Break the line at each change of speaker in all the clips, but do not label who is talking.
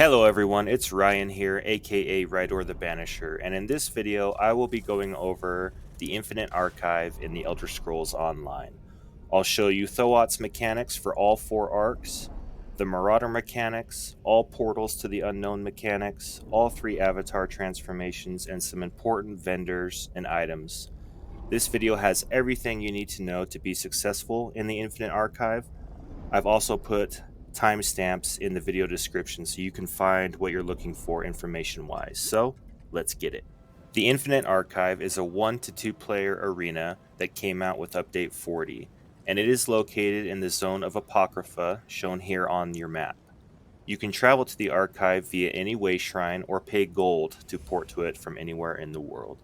Hello everyone, it's Ryan here, aka Rydor the Banisher, and in this video I will be going over the Infinite Archive in the Elder Scrolls Online. I'll show you Tho'At's mechanics for all 4 arcs, the Marauder mechanics, all portals to the unknown mechanics, all 3 avatar transformations, and some important vendors and items. This video has everything you need to know to be successful in the Infinite Archive. I've also put timestamps in the video description so you can find what you're looking for information-wise. So, let's get it. The Infinite Archive is a 1 to 2 player arena that came out with Update 40, and it is located in the Zone of Apocrypha, shown here on your map. You can travel to the Archive via any way shrine or pay gold to port to it from anywhere in the world.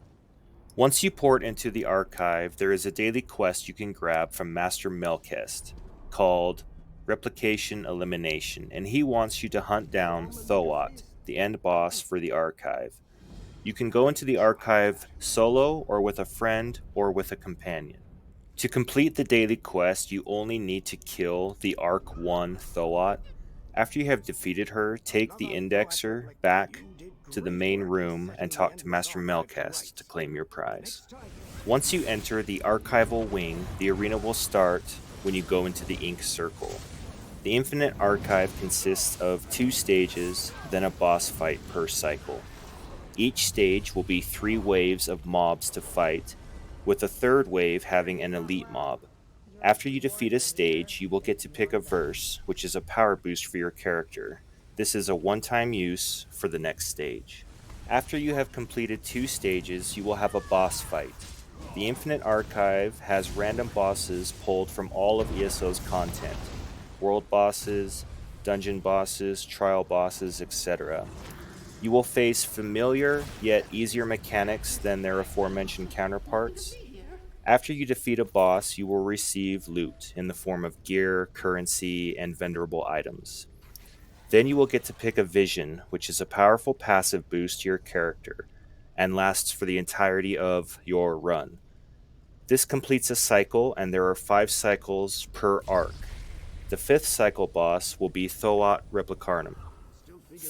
Once you port into the Archive, there is a daily quest you can grab from Master Melkest, called Replication Elimination, and he wants you to hunt down Tho'At, the end boss for the Archive. You can go into the Archive solo, or with a friend, or with a companion. To complete the daily quest, you only need to kill the Arc 1 Tho'At. After you have defeated her, take the Indexer back to the main room and talk to Master Melkest to claim your prize. Once you enter the Archival Wing, the arena will start when you go into the Ink Circle. The Infinite Archive consists of 2 stages, then a boss fight per cycle. Each stage will be 3 waves of mobs to fight, with the 3rd wave having an elite mob. After you defeat a stage, you will get to pick a verse, which is a power boost for your character. This is a one-time use for the next stage. After you have completed 2 stages, you will have a boss fight. The Infinite Archive has random bosses pulled from all of ESO's content. World bosses, dungeon bosses, trial bosses, etc. You will face familiar yet easier mechanics than their aforementioned counterparts. After you defeat a boss, you will receive loot in the form of gear, currency, and vendorable items. Then you will get to pick a vision, which is a powerful passive boost to your character, and lasts for the entirety of your run. This completes a cycle, and there are 5 cycles per arc. The 5th cycle boss will be Tho'At Replicanum.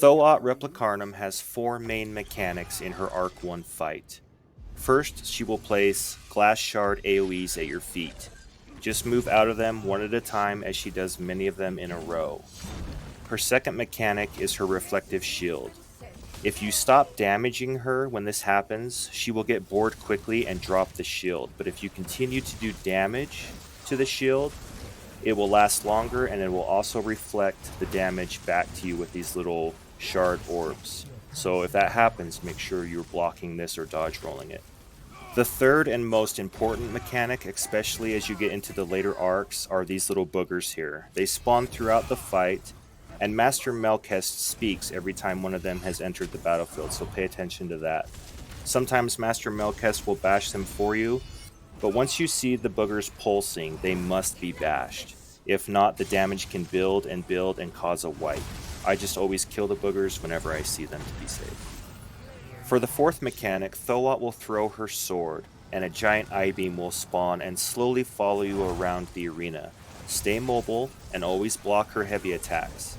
Tho'At Replicanum has 4 main mechanics in her Arc 1 fight. First, she will place glass shard AoEs at your feet. Just move out of them one at a time, as she does many of them in a row. Her second mechanic is her reflective shield. If you stop damaging her when this happens, she will get bored quickly and drop the shield, but if you continue to do damage to the shield, it will last longer, and it will also reflect the damage back to you with these little shard orbs. So if that happens, make sure you're blocking this or dodge rolling it. The third and most important mechanic, especially as you get into the later arcs, are these little boogers here. They spawn throughout the fight, and Master Melkest speaks every time one of them has entered the battlefield, so pay attention to that. Sometimes Master Melkest will bash them for you, but once you see the boogers pulsing, they must be bashed. If not, the damage can build and cause a wipe. I just always kill the boogers whenever I see them to be safe. For the 4th mechanic, Tho'At will throw her sword, and a giant I-beam will spawn and slowly follow you around the arena. Stay mobile, and always block her heavy attacks.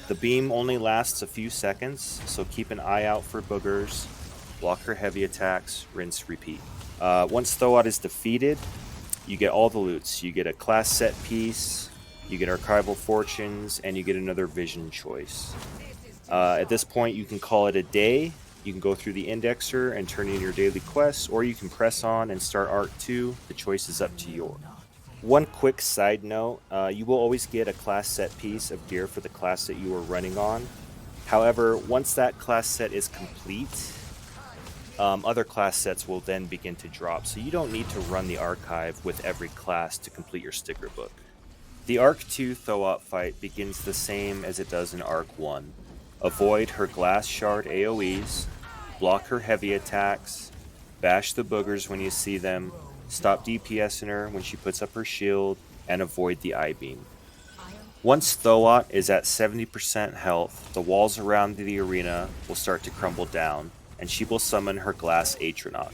The beam only lasts a few seconds, so keep an eye out for boogers, block her heavy attacks, rinse, repeat. Once Tho'At is defeated, you get all the loots. You get a class set piece, you get archival fortunes, and you get another vision choice. At this point, you can call it a day. You can go through the indexer and turn in your daily quests, or you can press on and start Arc 2. The choice is up to you. One quick side note, you will always get a class set piece of gear for the class that you are running on. However, once that class set is complete, other class sets will then begin to drop, so you don't need to run the Archive with every class to complete your sticker book. The Arc 2 Tho'At fight begins the same as it does in Arc 1. Avoid her glass shard AoEs, block her heavy attacks, bash the boogers when you see them, stop DPSing her when she puts up her shield, and avoid the I-beam. Once Tho'At is at 70% health, the walls around the arena will start to crumble down, and she will summon her glass Atronach.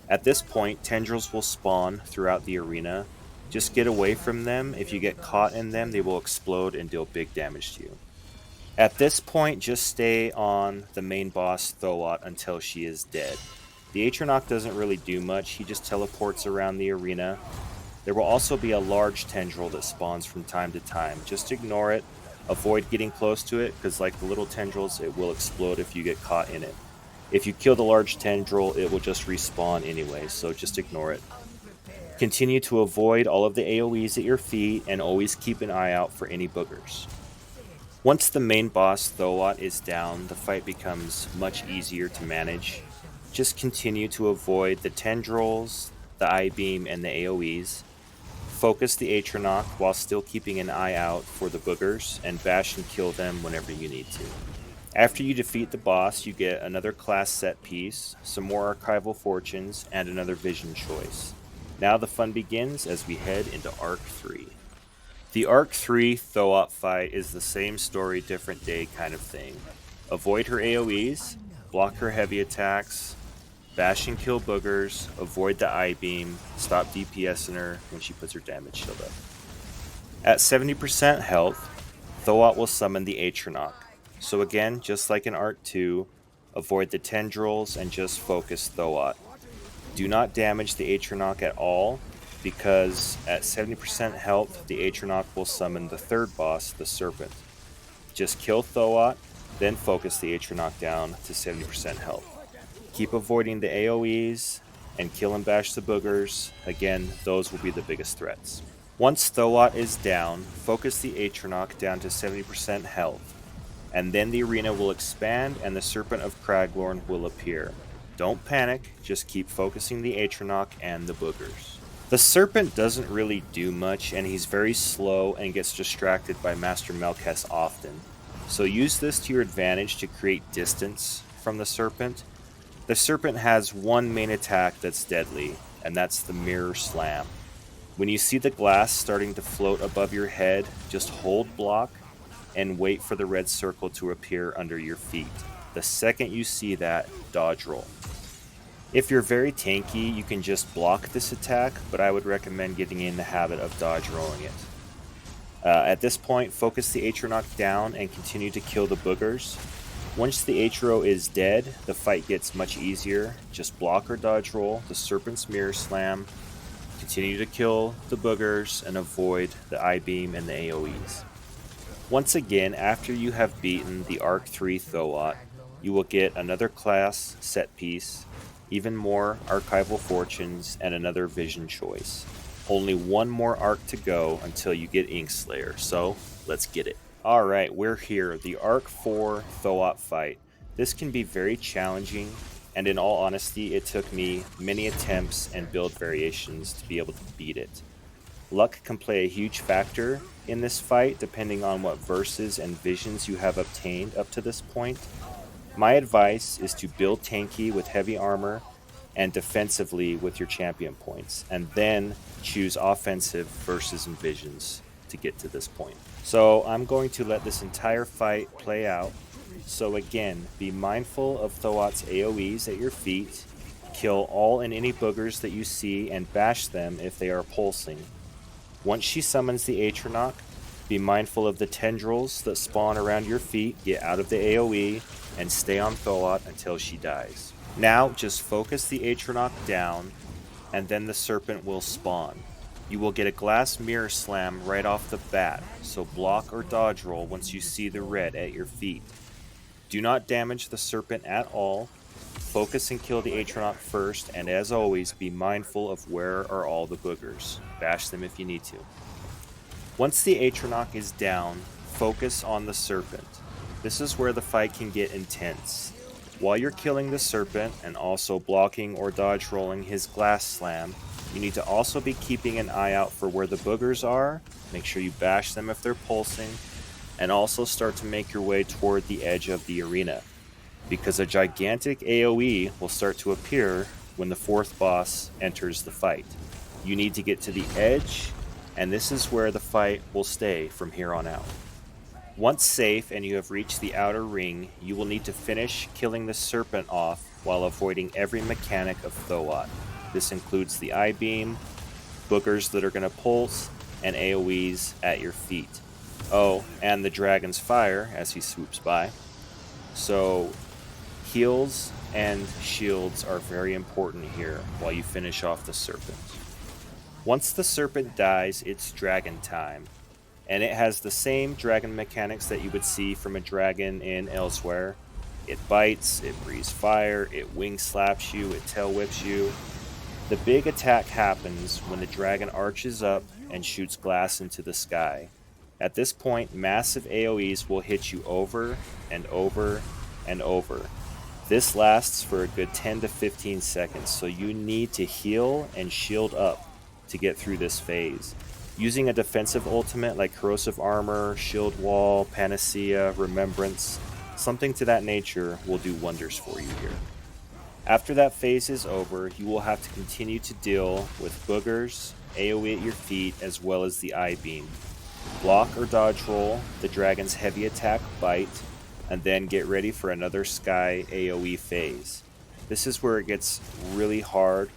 At this point, tendrils will spawn throughout the arena. Just get away from them. If you get caught in them, they will explode and deal big damage to you. At this point, just stay on the main boss Tho'At until she is dead. The Atronach doesn't really do much, he just teleports around the arena. There will also be a large tendril that spawns from time to time. Just ignore it, avoid getting close to it, because like the little tendrils, it will explode if you get caught in it. If you kill the large tendril, it will just respawn anyway, so just ignore it. Continue to avoid all of the AoEs at your feet, and always keep an eye out for any boogers. Once the main boss Tho'At is down, the fight becomes much easier to manage. Just continue to avoid the tendrils, the I-beam, and the AoEs. Focus the Atronach while still keeping an eye out for the boogers, and bash and kill them whenever you need to. After you defeat the boss, you get another class set piece, some more archival fortunes, and another vision choice. Now the fun begins as we head into Arc 3. The Arc 3 Tho'At fight is the same story, different day kind of thing. Avoid her AoEs, block her heavy attacks, bash and kill boogers, avoid the I-beam, stop DPSing her when she puts her damage shield up. At 70% health, Tho'At will summon the Atronach. So again, just like in Arc 2, avoid the tendrils and just focus Tho'At. Do not damage the Atronach at all, because at 70% health, the Atronach will summon the third boss, the Serpent. Just kill Tho'At, then focus the Atronach down to 70% health. Keep avoiding the AoEs, and kill and bash the boogers. Again, those will be the biggest threats. Once Tho'At is down, focus the Atronach down to 70% health, and then the arena will expand and the Serpent of Craglorn will appear. Don't panic, just keep focusing the Atronach and the boogers. The Serpent doesn't really do much, and he's very slow and gets distracted by Master Melkes often. So use this to your advantage to create distance from the Serpent. The Serpent has one main attack that's deadly, and that's the Mirror Slam. When you see the glass starting to float above your head, just hold block and wait for the red circle to appear under your feet. The second you see that, dodge roll. If you're very tanky, you can just block this attack, but I would recommend getting in the habit of dodge rolling it. At this point, focus the Atronach down and continue to kill the boogers. Once the Atro is dead, the fight gets much easier. Just block or dodge roll the Serpent's Mirror Slam, continue to kill the boogers, and avoid the I-beam and the AoEs. Once again, after you have beaten the Arc 3 Tho'At, you will get another class set piece, even more archival fortunes, and another vision choice. Only one more arc to go until you get Inkslayer, so let's get it. Alright, we're here, the Arc 4 Tho'At fight. This can be very challenging, and in all honesty, it took me many attempts and build variations to be able to beat it. Luck can play a huge factor in this fight, depending on what verses and visions you have obtained up to this point. My advice is to build tanky with heavy armor and defensively with your champion points, and then choose offensive verses and visions to get to this point. So I'm going to let this entire fight play out. So again, be mindful of Tho'At's AoEs at your feet, kill all and any boogers that you see, and bash them if they are pulsing. Once she summons the Atronach, be mindful of the tendrils that spawn around your feet, get out of the AoE, and stay on Tho'At until she dies. Now, just focus the Atronach down, and then the Serpent will spawn. You will get a glass Mirror Slam right off the bat, so block or dodge roll once you see the red at your feet. Do not damage the Serpent at all. Focus and kill the Atronach first, and as always, be mindful of where are all the boogers. Bash them if you need to. Once the Atronach is down, focus on the Serpent. This is where the fight can get intense. While you're killing the Serpent and also blocking or dodge rolling his glass slam, you need to also be keeping an eye out for where the boogers are. Make sure you bash them if they're pulsing, and also start to make your way toward the edge of the arena, because a gigantic AoE will start to appear when the fourth boss enters the fight. You need to get to the edge, and this is where the fight will stay from here on out. Once safe and you have reached the outer ring, you will need to finish killing the Serpent off while avoiding every mechanic of Tho'At. This includes the I-beam, boogers that are going to pulse, and AoEs at your feet. Oh, and the dragon's fire as he swoops by. So heals and shields are very important here while you finish off the serpent. Once the serpent dies, it's dragon time. And it has the same dragon mechanics that you would see from a dragon in Elsewhere. It bites, it breathes fire, it wing slaps you, it tail whips you. The big attack happens when the dragon arches up and shoots glass into the sky. At this point, massive AoEs will hit you over and over and over. This lasts for a good 10 to 15 seconds, so you need to heal and shield up to get through this phase. Using a defensive ultimate like Corrosive Armor, Shield Wall, Panacea, Remembrance, something to that nature will do wonders for you here. After that phase is over, you will have to continue to deal with boogers, AoE at your feet, as well as the I-beam. Block or dodge roll the dragon's heavy attack bite, and then get ready for another sky AoE phase. This is where it gets really hard,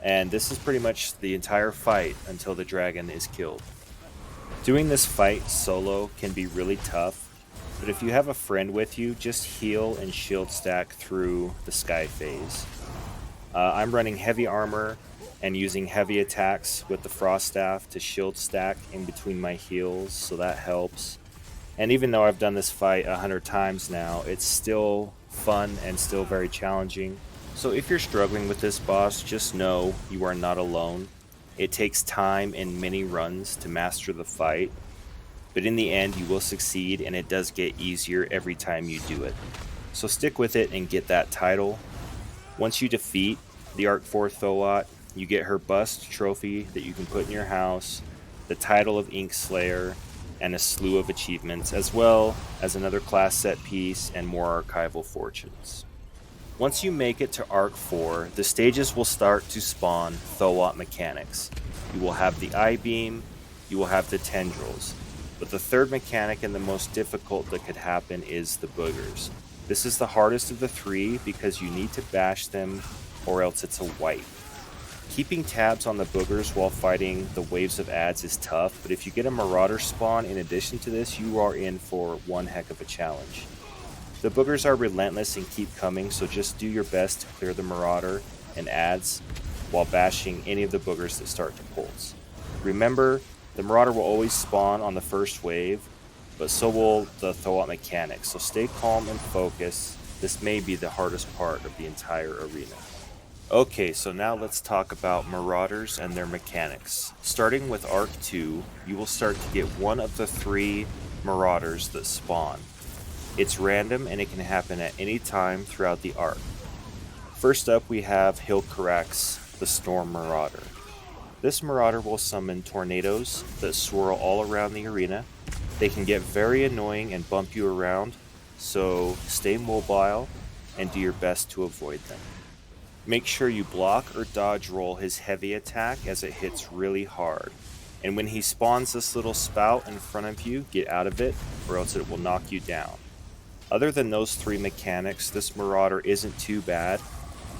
and this is pretty much the entire fight until the dragon is killed. Doing this fight solo can be really tough, but if you have a friend with you, just heal and shield stack through the sky phase. I'm running heavy armor and using heavy attacks with the frost staff to shield stack in between my heals, so that helps. And even though I've done this fight 100 times now, it's still fun and still very challenging. So if you're struggling with this boss, just know you are not alone. It takes time and many runs to master the fight, but in the end you will succeed, and it does get easier every time you do it. So stick with it and get that title. Once you defeat the Arc 4 Tho'At, you get her bust trophy that you can put in your house, the title of Ink Slayer, and a slew of achievements, as well as another class set piece and more archival fortunes. Once you make it to Arc 4, the stages will start to spawn Tho'At mechanics. You will have the I-beam, you will have the tendrils, but the third mechanic and the most difficult that could happen is the boogers. This is the hardest of the three because you need to bash them or else it's a wipe. Keeping tabs on the boogers while fighting the waves of ads is tough, but if you get a Marauder spawn in addition to this, you are in for one heck of a challenge. The boogers are relentless and keep coming, so just do your best to clear the Marauder and ads while bashing any of the boogers that start to pulse. Remember, the Marauder will always spawn on the first wave, but so will the Tho'At mechanics, so stay calm and focus. This may be the hardest part of the entire arena. Okay, so now let's talk about Marauders and their mechanics. Starting with Arc 2, you will start to get one of the three Marauders that spawn. It's random and it can happen at any time throughout the arc. First up we have Hilkarax, the Storm Marauder. This Marauder will summon tornadoes that swirl all around the arena. They can get very annoying and bump you around, so stay mobile and do your best to avoid them. Make sure you block or dodge roll his heavy attack as it hits really hard. And when he spawns this little spout in front of you, get out of it or else it will knock you down. Other than those three mechanics, this Marauder isn't too bad.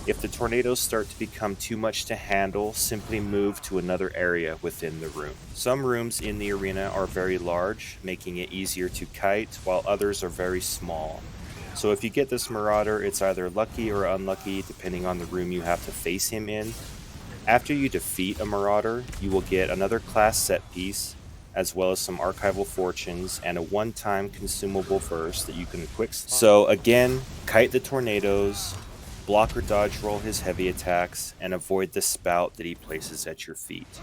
If the tornadoes start to become too much to handle, simply move to another area within the room. Some rooms in the arena are very large, making it easier to kite, while others are very small. So if you get this Marauder, it's either lucky or unlucky depending on the room you have to face him in. After you defeat a Marauder, you will get another class set piece, as well as some archival fortunes and a one-time consumable verse that you can quick. So again, kite the tornadoes, block or dodge roll his heavy attacks, and avoid the spout that he places at your feet.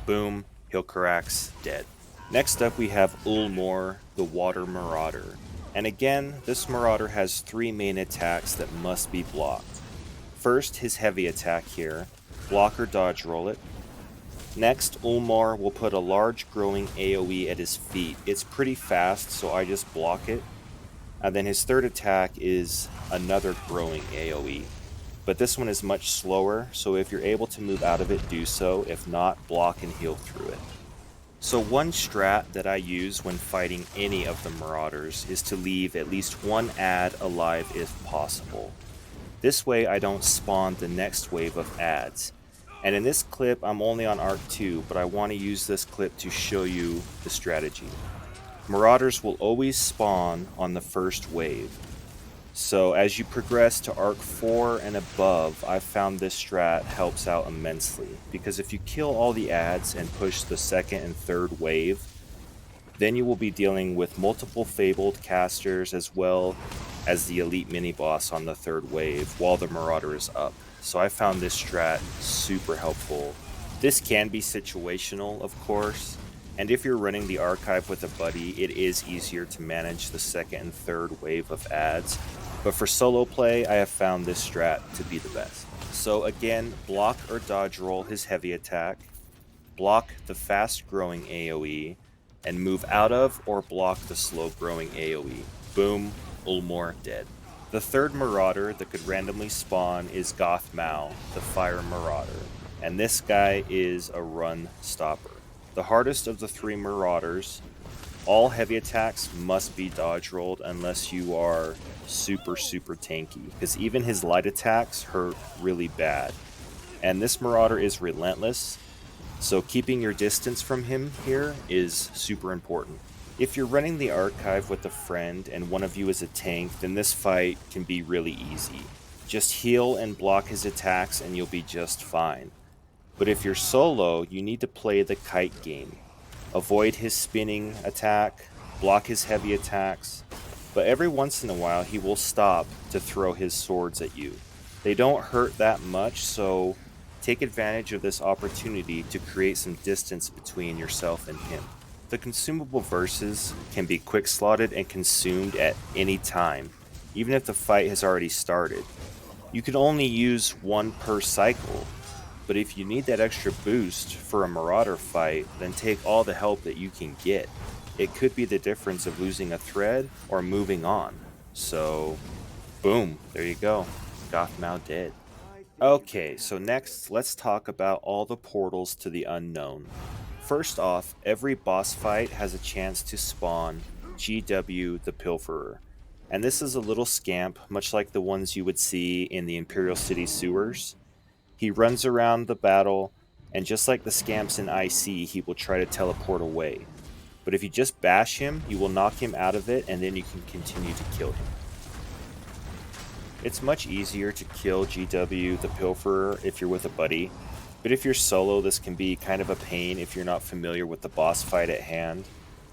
Boom, Hilkarax dead. Next up we have Ulmor, the Water Marauder. And again, this Marauder has three main attacks that must be blocked. First, his heavy attack here. Block or dodge roll it. Next, Ulmor will put a large growing AoE at his feet. It's pretty fast, so I just block it. And then his third attack is another growing AoE. But this one is much slower, so if you're able to move out of it, do so. If not, block and heal through it. So one strat that I use when fighting any of the Marauders is to leave at least one ad alive if possible. This way I don't spawn the next wave of ads. And in this clip I'm only on Arc 2, but I want to use this clip to show you the strategy. Marauders will always spawn on the first wave. So as you progress to Arc 4 and above, I've found this strat helps out immensely, because if you kill all the adds and push the second and third wave, then you will be dealing with multiple Fabled casters as well as the elite mini-boss on the third wave while the Marauder is up. So I found this strat super helpful. This can be situational, of course, and if you're running the archive with a buddy, it is easier to manage the second and third wave of adds. But for solo play, I have found this strat to be the best. So again, block or dodge roll his heavy attack, block the fast growing AoE, and move out of or block the slow growing AoE. Boom, Ulmor dead. The third Marauder that could randomly spawn is Gothmou, the Fire Marauder, and this guy is a run stopper. The hardest of the three Marauders, all heavy attacks must be dodge rolled unless you are super tanky, because even his light attacks hurt really bad. And this Marauder is relentless, so keeping your distance from him here is super important. If you're running the archive with a friend and one of you is a tank, then this fight can be really easy. Just heal and block his attacks and you'll be just fine. But if you're solo, you need to play the kite game. Avoid his spinning attack, block his heavy attacks, but every once in a while he will stop to throw his swords at you. They don't hurt that much, so take advantage of this opportunity to create some distance between yourself and him. The consumable verses can be quick slotted and consumed at any time, even if the fight has already started. You can only use one per cycle, but if you need that extra boost for a Marauder fight, then take all the help that you can get. It could be the difference of losing a thread or moving on. So, boom, there you go. Gothmou dead. Okay, so next, let's talk about all the portals to the unknown. First off, every boss fight has a chance to spawn GW the Pilferer. And this is a little scamp, much like the ones you would see in the Imperial City sewers. He runs around the battle, and just like the scamps in IC, he will try to teleport away. But if you just bash him, you will knock him out of it, and then you can continue to kill him. It's much easier to kill GW the Pilferer if you're with a buddy, but if you're solo, this can be kind of a pain if you're not familiar with the boss fight at hand.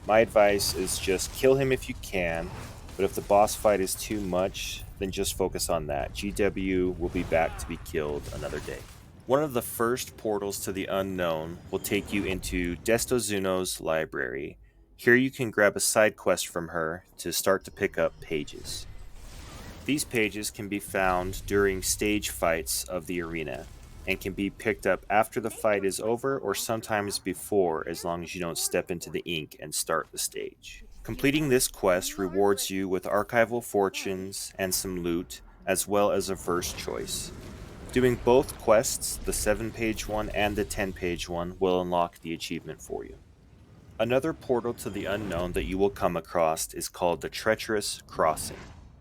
My advice is just kill him if you can, but if the boss fight is too much, then just focus on that. GW will be back to be killed another day. One of the first portals to the unknown will take you into Destozuno's library. Here you can grab a side quest from her to start to pick up pages. These pages can be found during stage fights of the arena, and can be picked up after the fight is over or sometimes before, as long as you don't step into the ink and start the stage. Completing this quest rewards you with archival fortunes and some loot, as well as a verse choice. Doing both quests, the 7-page one and the 10-page one, will unlock the achievement for you. Another portal to the unknown that you will come across is called the Treacherous Crossing.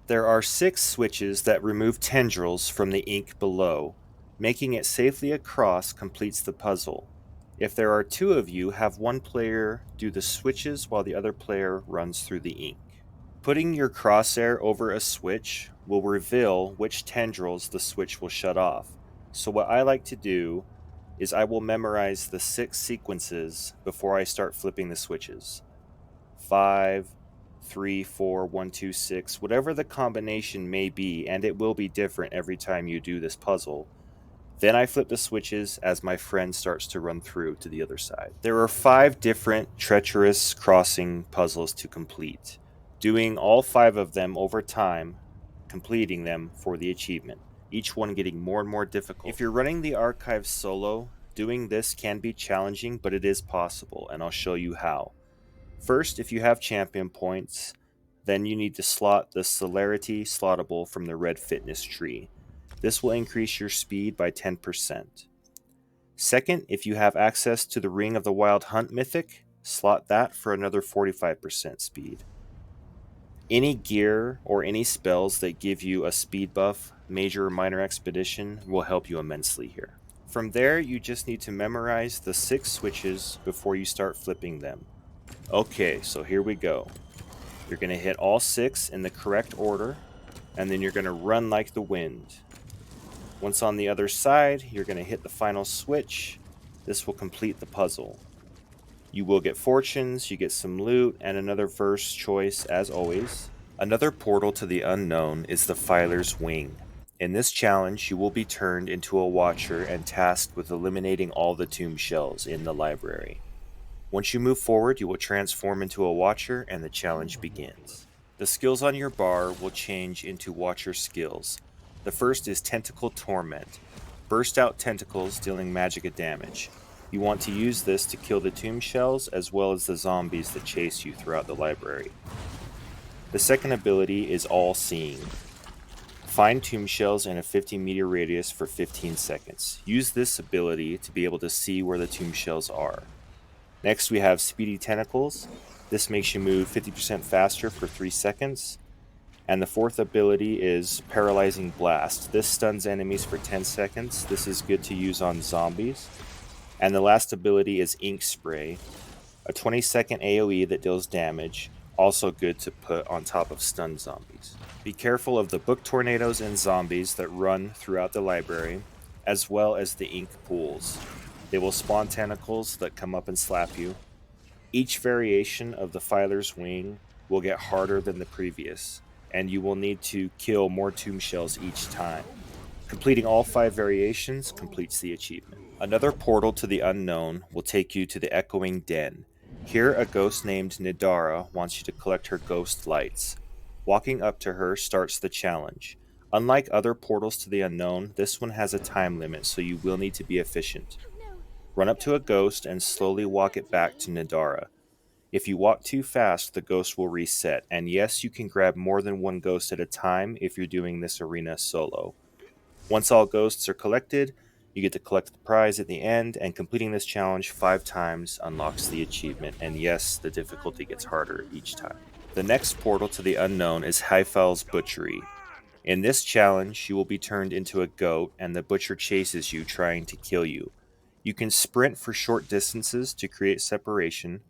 There are 6 switches that remove tendrils from the ink below. Making it safely across completes the puzzle. If there are 2 of you, have one player do the switches while the other player runs through the ink. Putting your crosshair over a switch will reveal which tendrils the switch will shut off. So what I like to do is I will memorize the 6 sequences before I start flipping the switches. 5, 3, 4, 1, 2, 6, whatever the combination may be, and it will be different every time you do this puzzle. Then I flip the switches as my friend starts to run through to the other side. There are 5 different Treacherous Crossing puzzles to complete. Doing all 5 of them over time, completing them for the achievement. Each one getting more and more difficult. If you're running the archive solo, doing this can be challenging, but it is possible, and I'll show you how. First, if you have champion points, then you need to slot the Celerity slottable from the red fitness tree. This will increase your speed by 10%. Second, if you have access to the Ring of the Wild Hunt mythic, slot that for another 45% speed. Any gear or any spells that give you a speed buff, major or minor expedition, will help you immensely here. From there, you just need to memorize the 6 switches before you start flipping them. Okay, so here we go. You're going to hit all 6 in the correct order, and then you're going to run like the wind. Once on the other side, you're going to hit the final switch. This will complete the puzzle. You will get fortunes, you get some loot, and another verse choice as always. Another portal to the unknown is the Filer's Wing. In this challenge, you will be turned into a watcher and tasked with eliminating all the tomb shells in the library. Once you move forward, you will transform into a watcher and the challenge begins. The skills on your bar will change into watcher skills. The first is Tentacle Torment. Burst out tentacles dealing magic damage. You want to use this to kill the tomb shells as well as the zombies that chase you throughout the library. The second ability is All Seeing. Find tomb shells in a 50-meter radius for 15 seconds. Use this ability to be able to see where the tomb shells are. Next we have Speedy Tentacles. This makes you move 50% faster for 3 seconds. And the fourth ability is Paralyzing Blast. This stuns enemies for 10 seconds. This is good to use on zombies. And the last ability is Ink Spray, a 20-second AoE that deals damage, also good to put on top of stunned zombies. Be careful of the book tornadoes and zombies that run throughout the library, as well as the ink pools. They will spawn tentacles that come up and slap you. Each variation of the Filer's Wing will get harder than the previous, and you will need to kill more tomb shells each time. Completing all 5 variations completes the achievement. Another portal to the unknown will take you to the Echoing Den. Here, a ghost named Nidara wants you to collect her ghost lights. Walking up to her starts the challenge. Unlike other portals to the unknown, this one has a time limit, so you will need to be efficient. Run up to a ghost and slowly walk it back to Nidara. If you walk too fast, the ghost will reset, and yes, you can grab more than one ghost at a time if you're doing this arena solo. Once all ghosts are collected, you get to collect the prize at the end, and completing this challenge 5 times unlocks the achievement, and yes, the difficulty gets harder each time. The next portal to the unknown is Haefil's Butchery. In this challenge, you will be turned into a goat, and the butcher chases you, trying to kill you. You can sprint for short distances to create separation,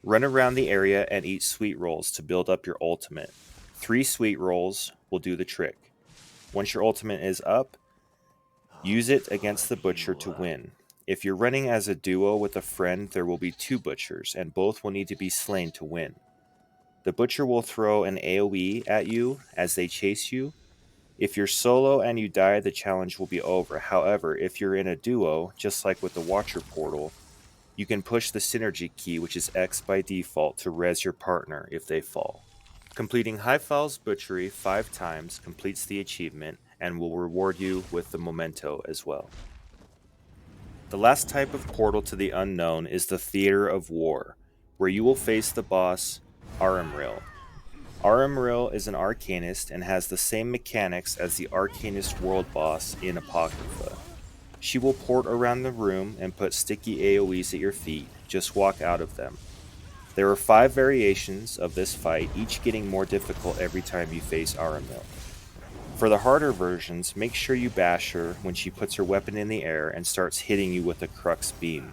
run around the area, and eat sweet rolls to build up your ultimate. 3 sweet rolls will do the trick. Once your ultimate is up, use it against the butcher to win. If you're running as a duo with a friend, there will be 2 butchers, and both will need to be slain to win. The butcher will throw an AoE at you as they chase you. If you're solo and you die, the challenge will be over. However, if you're in a duo, just like with the Watcher portal, you can push the synergy key, which is X by default, to res your partner if they fall. Completing Haefil's Butchery 5 times completes the achievement and will reward you with the memento as well. The last type of portal to the unknown is the Theater of War, where you will face the boss Aramril. Aramril is an Arcanist and has the same mechanics as the Arcanist world boss in Apocrypha. She will port around the room and put sticky AoEs at your feet. Just walk out of them. There are 5 variations of this fight, each getting more difficult every time you face Aramril. For the harder versions, make sure you bash her when she puts her weapon in the air and starts hitting you with a crux beam.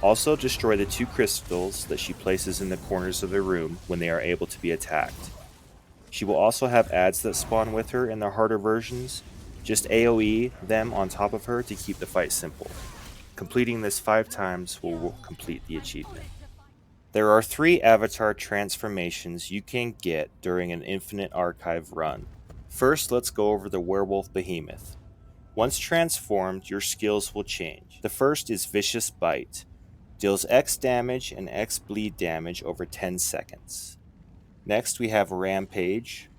Also destroy the 2 crystals that she places in the corners of the room when they are able to be attacked. She will also have adds that spawn with her in the harder versions. Just AoE them on top of her to keep the fight simple. Completing this 5 times will complete the achievement. There are 3 avatar transformations you can get during an Infinite Archive run. First, let's go over the Werewolf Behemoth. Once transformed, your skills will change. The first is Vicious Bite. Deals X damage and X bleed damage over 10 seconds. Next we have Rampage.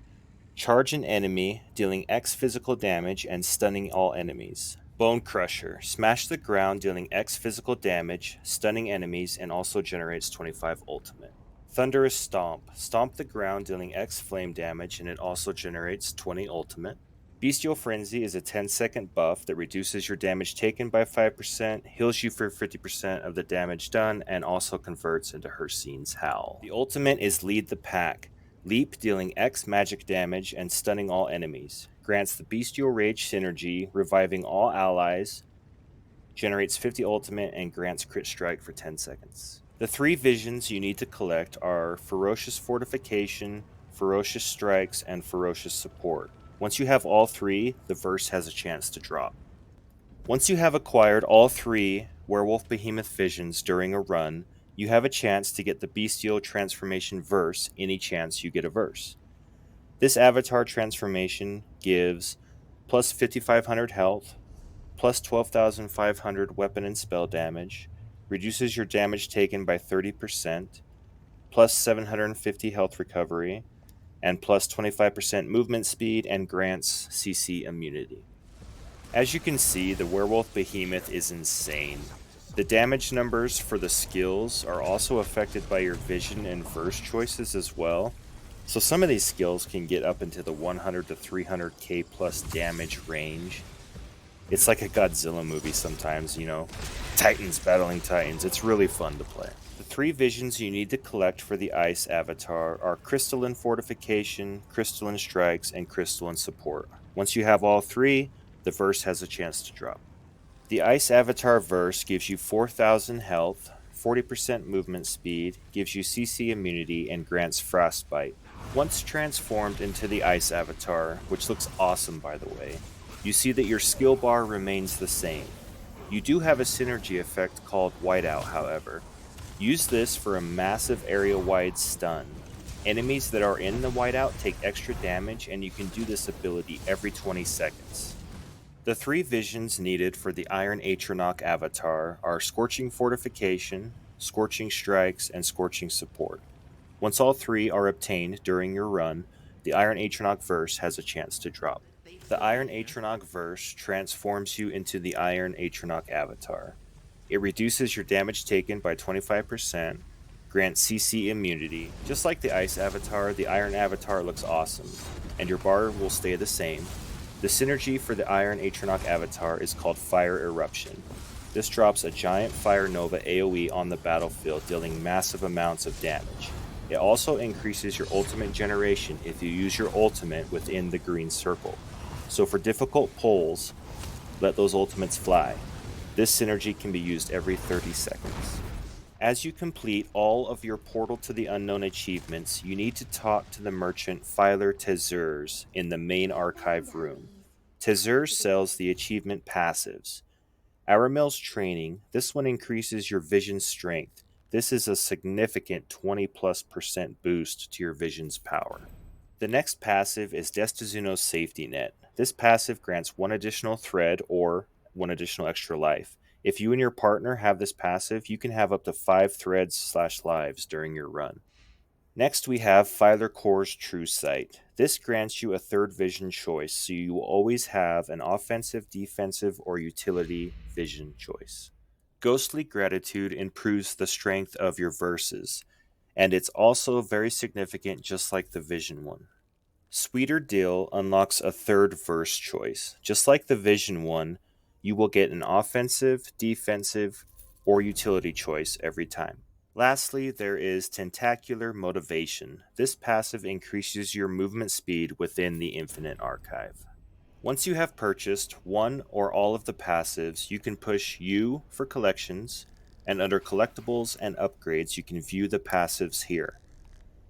Charge an enemy, dealing X physical damage and stunning all enemies. Bone Crusher. Smash the ground, dealing X physical damage, stunning enemies, and also generates 25 ultimate. Thunderous Stomp. Stomp the ground, dealing X flame damage, and it also generates 20 ultimate. Bestial Frenzy is a 10-second buff that reduces your damage taken by 5%, heals you for 50% of the damage done, and also converts into Hircine's Howl. The ultimate is Lead the Pack. Leap, dealing X magic damage and stunning all enemies. Grants the Bestial Rage synergy, reviving all allies. Generates 50 ultimate and grants Crit Strike for 10 seconds. The 3 visions you need to collect are Ferocious Fortification, Ferocious Strikes, and Ferocious Support. Once you have all 3, the verse has a chance to drop. Once you have acquired all 3 Werewolf Behemoth visions during a run, you have a chance to get the Bestial Transformation verse any chance you get a verse. This avatar transformation gives plus 5500 health, plus 12,500 weapon and spell damage, reduces your damage taken by 30%, plus 750 health recovery, and plus 25% movement speed, and grants CC immunity. As you can see, the Werewolf Behemoth is insane. The damage numbers for the skills are also affected by your vision and verse choices as well. So some of these skills can get up into the 100 to 300k plus damage range. It's like a Godzilla movie sometimes, you know, Titans battling Titans. It's really fun to play. The 3 visions you need to collect for the Ice avatar are Crystalline Fortification, Crystalline Strikes, and Crystalline Support. Once you have all 3, the verse has a chance to drop. The Ice avatar verse gives you 4,000 health, 40% movement speed, gives you CC immunity, and grants Frostbite. Once transformed into the Ice avatar, which looks awesome by the way, you see that your skill bar remains the same. You do have a synergy effect called Whiteout, however. Use this for a massive area-wide stun. Enemies that are in the Whiteout take extra damage, and you can do this ability every 20 seconds. The 3 visions needed for the Iron Atronach avatar are Scorching Fortification, Scorching Strikes, and Scorching Support. Once all 3 are obtained during your run, the Iron Atronach verse has a chance to drop. The Iron Atronach verse transforms you into the Iron Atronach avatar. It reduces your damage taken by 25%, grants CC immunity. Just like the Ice avatar, the Iron avatar looks awesome, and your bar will stay the same. The synergy for the Iron Atronach avatar is called Fire Eruption. This drops a giant Fire Nova AoE on the battlefield, dealing massive amounts of damage. It also increases your ultimate generation if you use your ultimate within the green circle. So for difficult pulls, let those ultimates fly. This synergy can be used every 30 seconds. As you complete all of your Portal to the Unknown achievements, you need to talk to the merchant Filer Tezzurs in the main archive room. Tezzurs sells the achievement passives. Aramel's Training, this one increases your vision strength. This is a significant 20+% boost to your vision's power. The next passive is Destozuno's Safety Net. This passive grants 1 additional thread or 1 additional extra life. If you and your partner have this passive, you can have up to 5 threads/lives during your run. Next we have Filer Core's True Sight. This grants you a 3rd vision choice, so you will always have an offensive, defensive, or utility vision choice. Ghostly Gratitude improves the strength of your verses, and it's also very significant just like the vision one. Sweeter Dill unlocks a 3rd verse choice. Just like the vision one, you will get an offensive, defensive, or utility choice every time. Lastly, there is Tentacular Motivation. This passive increases your movement speed within the Infinite Archive. Once you have purchased one or all of the passives, you can push U for collections, and under collectibles and upgrades you can view the passives here.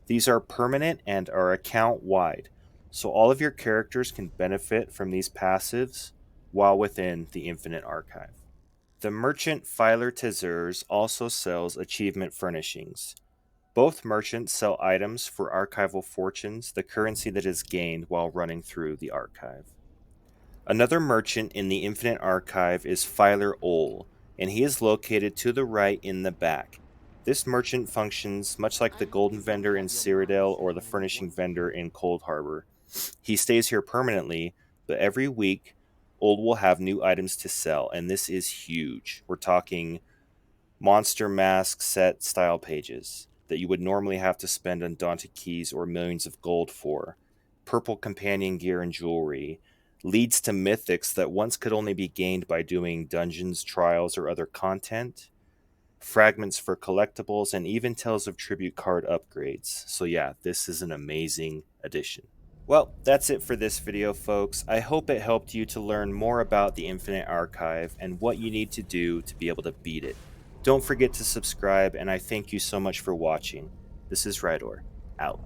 These are permanent and are account-wide, so all of your characters can benefit from these passives while within the Infinite Archive. The merchant Filer Tezzurs also sells achievement furnishings. Both merchants sell items for archival fortunes, the currency that is gained while running through the archive. Another merchant in the Infinite Archive is Filer Ol, and he is located to the right in the back. This merchant functions much like the golden vendor in Cyrodiil or the furnishing vendor in Cold Harbor. He stays here permanently, but every week, Old will have new items to sell, and this is huge. We're talking monster mask set style pages that you would normally have to spend undaunted keys or millions of gold for, purple companion gear and jewelry, leads to mythics that once could only be gained by doing dungeons, trials, or other content, fragments for collectibles, and even Tales of Tribute card upgrades. So yeah, this is an amazing addition. Well, that's it for this video, folks. I hope it helped you to learn more about the Infinite Archive and what you need to do to be able to beat it. Don't forget to subscribe, and I thank you so much for watching. This is Raidor, out.